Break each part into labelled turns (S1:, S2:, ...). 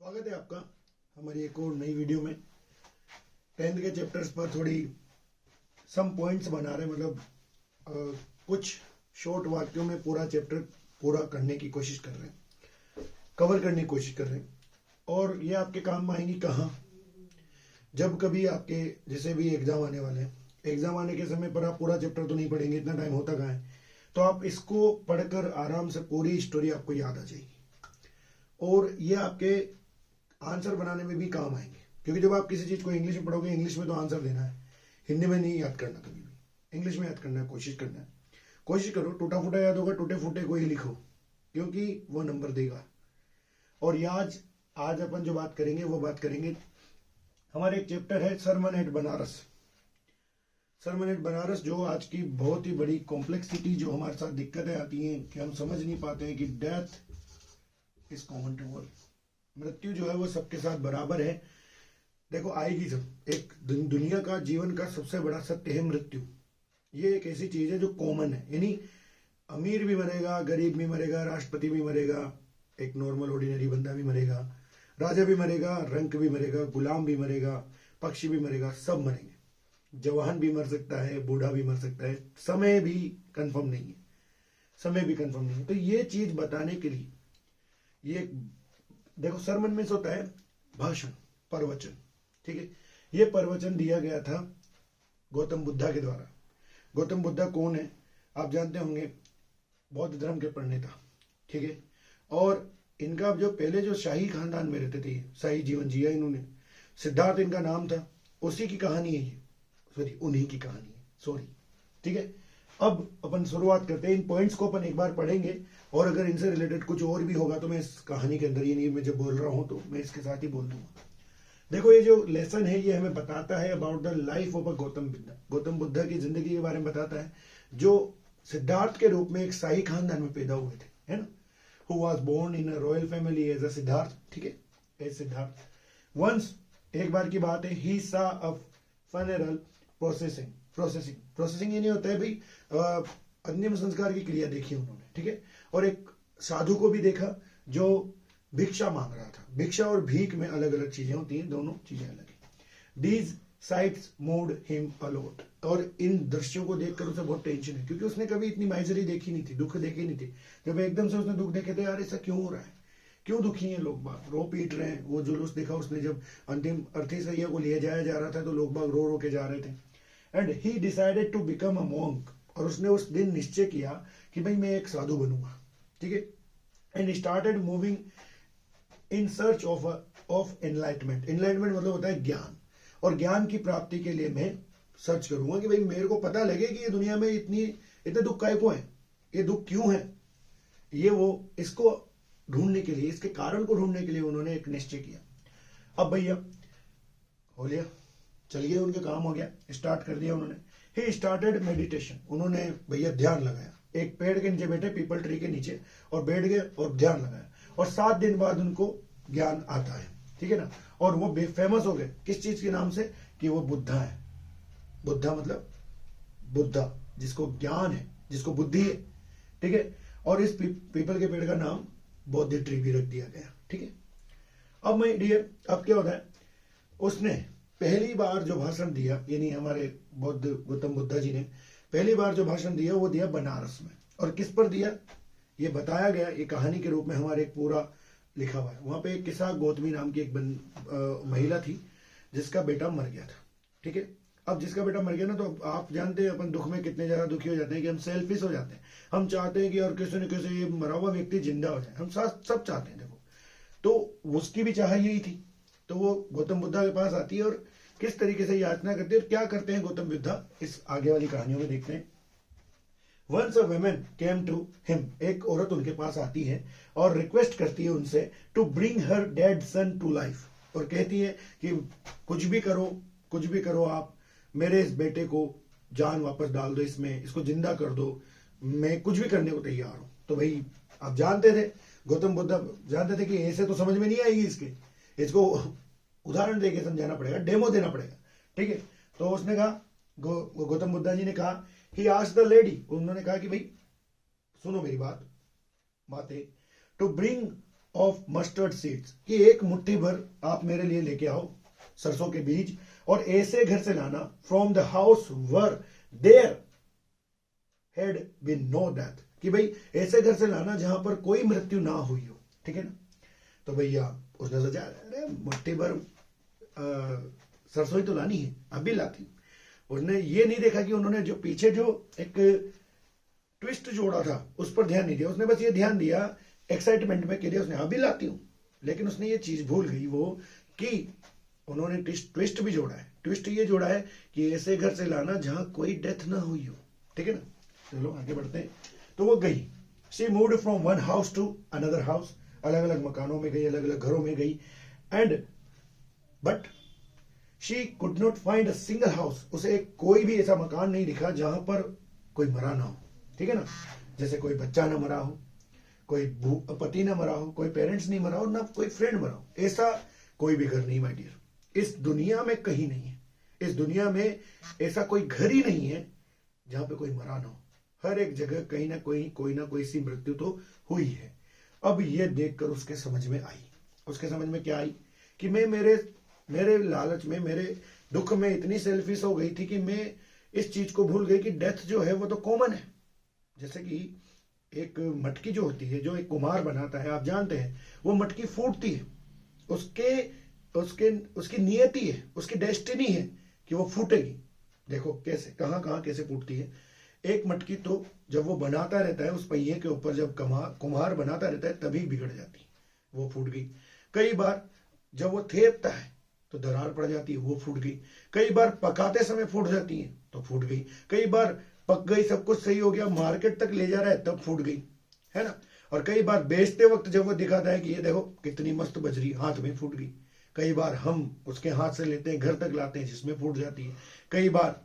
S1: स्वागत है आपका हमारी एक और नई वीडियो में। 10th के चैप्टर्स पर थोड़ी सम पॉइंट्स बना रहे, मतलब कुछ शॉर्ट वाक्यों में पूरा चैप्टर पूरा करने की कोशिश कर रहे हैं, कवर करने की कोशिश कर रहे हैं। और ये आपके काम आएंगी कहाँ, जब कभी आपके जैसे भी एग्जाम आने वाले हैं, एग्जाम आने के समय पर आप पूरा चैप्टर तो नहीं पढ़ेंगे, इतना टाइम होता कहाँ है, तो आप इसको पढ़कर आराम से पूरी स्टोरी आपको याद आ जाएगी और ये आपके आंसर बनाने में भी काम आएंगे। क्योंकि जब आप किसी चीज को इंग्लिश में पढ़ोगे, इंग्लिश में तो आंसर देना है, हिंदी में नहीं याद करना, कभी भी इंग्लिश में याद करना है, कोशिश करना है। कोशिश करो, टूटा फूटा याद होगा, टूटे फूटे को ही लिखो, क्योंकि वो नंबर देगा। और आज अपन जो बात करेंगे वो बात करेंगे, हमारे एक चैप्टर है सरमन एट बनारस। सरमन एट बनारस, जो आज की बहुत ही बड़ी कॉम्प्लेक्सिटी, जो हमारे साथ दिक्कतें आती हैं कि हम समझ नहीं पाते हैं कि death is common to all, मृत्यु जो है वो सबके साथ बराबर है। देखो आएगी सब, एक दुनिया का जीवन का सबसे बड़ा सत्य है मृत्यु। ये एक ऐसी चीज है जो कॉमन है, यानी अमीर भी मरेगा, गरीब भी मरेगा, राष्ट्रपति भी मरेगा, एक नॉर्मल ऑर्डिनरी बंदा भी मरेगा, राजा भी मरेगा, रंक भी मरेगा, गुलाम भी मरेगा, पक्षी भी मरेगा, सब मरेंगे। जवान भी मर सकता है, बूढ़ा भी मर सकता है, समय भी कंफर्म नहीं है, समय भी कंफर्म नहीं है। तो ये चीज बताने के लिए ये देखो, सरमन में होता है भाषण, प्रवचन, ठीक है। ये प्रवचन दिया गया था गौतम बुद्धा के द्वारा। गौतम बुद्धा कौन है आप जानते होंगे, बौद्ध धर्म के प्रणेता, ठीक है। और इनका जो पहले जो शाही खानदान में रहते थे, शाही जीवन जिया इन्होंने, सिद्धार्थ इनका नाम था, उसी की कहानी है ये, सॉरी उन्हीं की कहानी है, सॉरी, ठीक है। अब अपन शुरुआत करते हैं, इन पॉइंट्स को अपन एक बार पढ़ेंगे और अगर इनसे रिलेटेड कुछ और भी होगा तो मैं इस कहानी के अंदर, ये नहीं मैं जब बोल रहा हूं तो मैं इसके साथ ही बोल दूंगा। देखो ये जो लेसन है ये हमें बताता है about the life of a Gautam Buddha. Gautam Buddha की जिंदगी के बारे में बताता है, जो सिद्धार्थ के रूप में एक शाही खानदान में पैदा हुए थे, है ना, who was born in a royal family as a Siddhartha, ठीक है, एज सिद्धार्थ। वंस, एक बार की बात है, ही सा अ फनरल प्रोसेसिंग ये नहीं होता है भाई, अंतिम संस्कार की क्रिया देखी उन्होंने, ठीक है। और एक साधु को भी देखा जो भिक्षा मांग रहा था। भिक्षा और भीख में अलग अलग चीजें होती हैं, दोनों चीजें अलग है। These sites moved him a lot, और इन दृश्यों को देखकर उसे बहुत टेंशन है, क्योंकि उसने कभी इतनी माइजरी देखी नहीं थी, दुख देखे नहीं थे। जब एकदम से उसने दुख देखे थे, यार ऐसा क्यों हो रहा है, क्यों दुखी हैं लोग बाग, रो पीट रहे हैं। वो जुलूस देखा उसने, जब अंतिम अर्थी सैया को ले जाया जा रहा था तो लोग बाग रो रो के जा रहे थे। And he decided to become a monk, और उसने उस दिन निश्चय किया कि भाई मैं एक साधु बनूंगा, ठीक है। And started moving in search of enlightenment. Enlightenment मतलब होता है ज्ञान, और ज्ञान की प्राप्ति के लिए मैं सर्च करूंगा कि भाई मेरे को पता लगे कि ये दुनिया में इतने दुख काय को है, ये दुख क्यों है, ये वो इसको ढूंढने के लिए, इसके कारण को ढूंढने के लिए उन्होंने एक निश्चय किया। अब भैया हो लिया, चलिए उनके काम हो गया, स्टार्ट कर दिया उन्होंने। ही स्टार्टेड मेडिटेशन, उन्होंने भैया ध्यान लगाया, एक पेड़ के नीचे बैठे, पीपल ट्री के नीचे, और बैठ गए और ध्यान लगाया, और 7 दिन बाद उनको ज्ञान आता है, ठीक है ना। और वो फेमस हो गए किस चीज के नाम से, कि वो बुद्धा है। बुद्धा मतलब बुद्धा, जिसको ज्ञान है, जिसको बुद्धि है, ठीक है। और इस पीपल के पेड़ का नाम बौद्ध ट्री भी रख दिया गया, ठीक है। अब मैं डियर, अब क्या होता है, उसने पहली बार जो भाषण दिया, यानी हमारे गौतम बुद्धा जी ने पहली बार जो भाषण दिया वो दिया बनारस में। और किस पर दिया ये बताया गया, ये कहानी के रूप में हमारे एक पूरा लिखा हुआ है। वहां पे एक किस्सा, गौतमी नाम की एक महिला थी जिसका बेटा मर गया था, ठीक है। अब जिसका बेटा मर गया ना, तो आप जानते हैं अपन दुख में कितने ज्यादा दुखी हो जाते हैं कि हम सेल्फिश हो जाते हैं। हम चाहते हैं कि और किसी न किसी ये मरा हुआ व्यक्ति जिंदा हो जाए, हम सब चाहते हैं। देखो, तो उसकी भी चाह यही थी, तो वो गौतम बुद्धा के पास आती है और किस तरीके से याचना करती है और क्या करते हैं गौतम बुद्धा, इस आगे वाली कहानियों में देखते हैं। Once a woman came to him, एक औरत उनके पास आती है और रिक्वेस्ट करती है उनसे to bring her dead son to life, और कहती है कि कुछ भी करो आप, मेरे इस बेटे को जान वापस डाल दो, इसमें इसको जिंदा कर दो, मैं कुछ भी करने को तैयार हूं। तो भाई आप जानते थे, गौतम बुद्ध जानते थे कि ऐसे तो समझ में नहीं आएगी इसको उदाहरण देके समझाना पड़ेगा, डेमो देना पड़ेगा, ठीक है। तो उसने कहा, गौतम बुद्धा जी ने कहा, ही आस्क्ड द लेडी, उन्होंने कहा कि भाई सुनो मेरी बातें, to bring of mustard seeds, कि एक मुट्ठी भर आप मेरे लिए लेके आओ सरसों के बीज, और ऐसे घर से लाना from the house where there had been no death, कि भाई ऐसे घर से लाना जहां पर कोई मृत्यु ना हुई हो, ठीक है ना। तो भैया उसने सोचा अरे मुट्ठी भर सरसों ही तो लानी है, अभी लाती। उसने ये नहीं देखा कि उन्होंने जो पीछे जो एक ट्विस्ट जोड़ा था उस पर ध्यान नहीं दिया, उसने बस ये ध्यान दिया एक्साइटमेंट में, कि उसने अभी लाती हूं, लेकिन उसने ये चीज भूल गई वो कि उन्होंने ट्विस्ट भी जोड़ा है। ट्विस्ट ये जोड़ा है कि ऐसे घर से लाना जहां कोई डेथ ना हुई हो, ठीक है ना। चलो आगे बढ़ते हैं। तो वो गई, she moved from one house to another house, अलग अलग मकानों में गई, अलग अलग घरों में गई, and but she could not find a single house, उसे कोई भी ऐसा मकान नहीं दिखा जहां पर कोई मरा ना हो, ठीक है ना। जैसे कोई बच्चा ना मरा हो, कोई पति ना मरा हो, कोई पेरेंट्स नहीं मरा हो, ना कोई फ्रेंड मरा हो, ऐसा कोई भी घर नहीं माय डियर, इस दुनिया में कहीं नहीं है। इस दुनिया में ऐसा कोई घर ही नहीं है जहां पे कोई मरा ना हो। हर एक जगह कहीं ना कोई सी मृत्यु तो हुई है। अब ये देखकर उसके समझ में आई, उसके समझ में क्या आई कि मैं मेरे लालच में, मेरे दुख में इतनी सेल्फिश हो गई थी कि मैं इस चीज को भूल गई कि डेथ जो है वो तो कॉमन है। जैसे कि एक मटकी जो होती है, जो एक कुम्हार बनाता है, आप जानते हैं, वो मटकी फूटती है, उसकी नियति है, उसकी डेस्टिनी है कि वो फूटेगी। देखो कैसे, कहां कैसे फूटती है। एक मटकी तो जब वो बनाता रहता है उस पहिए के ऊपर, जब कुम्हार बनाता रहता है तभी बिगड़ जाती है, वो फूट गई। कई बार जब वो थेपता है तो दरार पड़ जाती है, वो फूट गई। कई बार पकाते समय फूट जाती है तो फूट गई। कई बार पक गई, सब कुछ सही हो गया, मार्केट तक ले जा रहा है तब फूट गई, है ना। और कई बार बेचते वक्त जब वो दिखाता है कि ये देखो कितनी मस्त बजरी, हाथ में फूट गई। कई बार हम उसके हाथ से लेते हैं, घर तक लाते हैं, जिसमें फूट जाती है। कई बार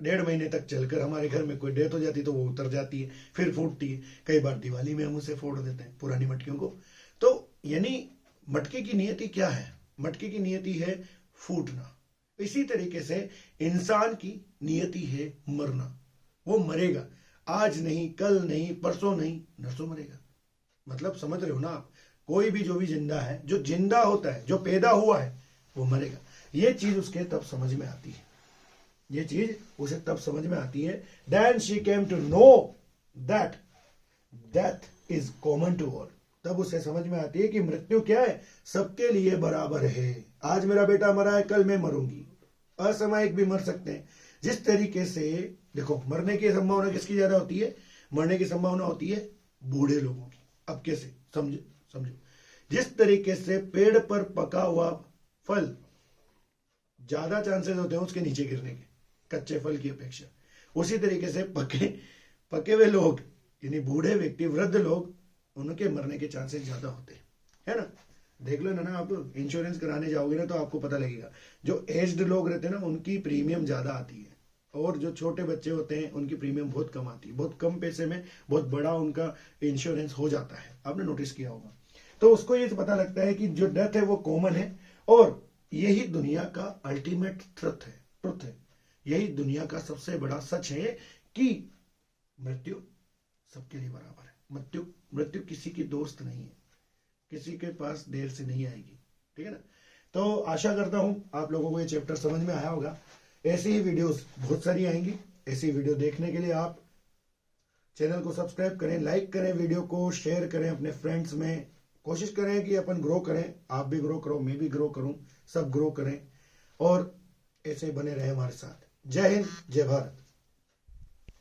S1: 1.5 महीने तक चलकर हमारे घर में कोई डेथ हो जाती है तो वो उतर जाती है, फिर फूटती है। कई बार दिवाली में हम उसे फोड़ देते हैं, पुरानी मटकियों को। तो यानी मटकी की नियति क्या है? मटकी की नियति है फूटना। इसी तरीके से इंसान की नियति है मरना। वो मरेगा, आज नहीं, कल नहीं, परसों नहीं, नरसों मरेगा। मतलब समझ रहे हो ना आप? कोई भी जो भी जिंदा है, जो जिंदा होता है, जो पैदा हुआ है, वो मरेगा। ये चीज उसके तब समझ में आती है, ये चीज उसे तब समझ में आती है। Then she came to know that death is common to all. तब उसे समझ में आती है कि मृत्यु क्या है, सबके लिए बराबर है। आज मेरा बेटा मरा है, कल मैं मरूंगी। असामयिक भी मर सकते हैं। जिस तरीके से देखो, मरने की संभावना किसकी ज्यादा होती है? मरने की संभावना होती है बूढ़े लोगों की। अब कैसे? समझो। जिस तरीके से पेड़ पर पका हुआ फल ज्यादा चांसेस होते हैं उसके नीचे गिरने के, कच्चे फल की अपेक्षा, उसी तरीके से पके हुए लोग, यानी बूढ़े व्यक्ति, वृद्ध लोग, उनके मरने के चांसेस ज्यादा होते हैं, है ना। देख लो ना, आप इंश्योरेंस कराने जाओगे ना तो आपको पता लगेगा, जो एज्ड लोग रहते हैं ना उनकी प्रीमियम ज्यादा आती है, और जो छोटे बच्चे होते हैं उनकी प्रीमियम बहुत कम आती है। बहुत कम पैसे में बहुत बड़ा उनका इंश्योरेंस हो जाता है, आपने नोटिस किया होगा। तो उसको ये पता लगता है कि जो डेथ है वो कॉमन है, और यही दुनिया का अल्टीमेट ट्रुथ है। यही दुनिया का सबसे बड़ा सच है कि मृत्यु सबके लिए बराबर है। मृत्यु किसी की दोस्त नहीं है, किसी के पास देर से नहीं आएगी, ठीक है ना। तो आशा करता हूं आप लोगों को ये चैप्टर समझ में आया होगा। ऐसी ही वीडियोस बहुत सारी आएंगी। ऐसी वीडियो देखने के लिए आप चैनल को सब्सक्राइब करें, लाइक करें, वीडियो को शेयर करें अपने फ्रेंड्स में। कोशिश करें कि अपन ग्रो करें, आप भी ग्रो करो, मैं भी ग्रो करूं, सब ग्रो करें, और ऐसे बने रहे हमारे साथ। जय हिंद, जय भारत।